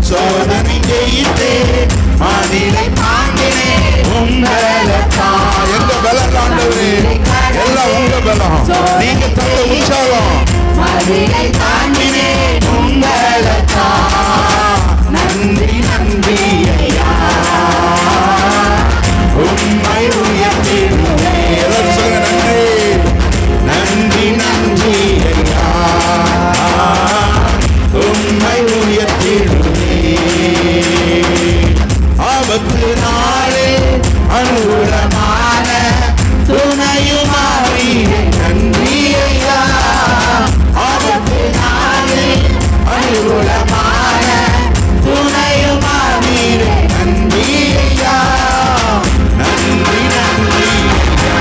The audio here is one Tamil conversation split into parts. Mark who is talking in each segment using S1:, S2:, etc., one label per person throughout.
S1: சோதனை ஜெயித்தே மதிலை தாண்டினே உங்களா. எங்க பலம் ஆண்டவரே, எல்லாம் உங்க பலம், நீங்க தந்த உற்சாகம். மதிலை தாண்டினே உங்களா. நன்றி நன்றி ஐயா, உம்மை உயர்த்திடுவே. எல்லாரும் சொல்லுங்க, நன்றி நன்றி நன்றி ஐயா, உம்மை உயர்த்திடுவே. ஆபத்து நாளில் அனுகூலமான துணையுமாறி நன்றி ஐயா. ஆபத்து நாளில் அனுகூலமான துணையுமாறி நன்றி ஐயா. நன்றி நன்றி ஐயா,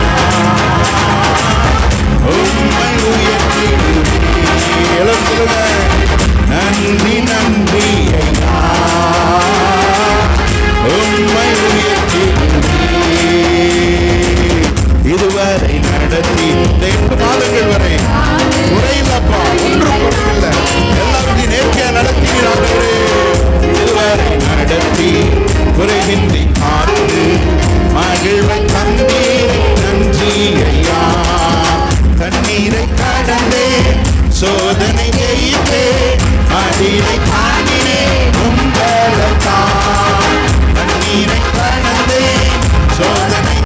S1: உம்மை உயர்த்திடுவே. எல்லாம் சொல்லுங்க, நன்றி நன்றி ஐயா, உம்மை உயர்த்திடுவே. இதுவரை நடத்தி 8 மாதங்கள் வரை குறையில்லப்பா, ஒன்றும் குறையில்லை, எல்லாத்தையும் நேர்த்தியா நடத்தினார்களே. இதுவரை நடத்தி குறைவின்றி காத்து மகிழ்வை தந்தீர் நன்றி ஐயா. தண்ணீரை கடந்தே சோதனை ஜெயித்தே அடி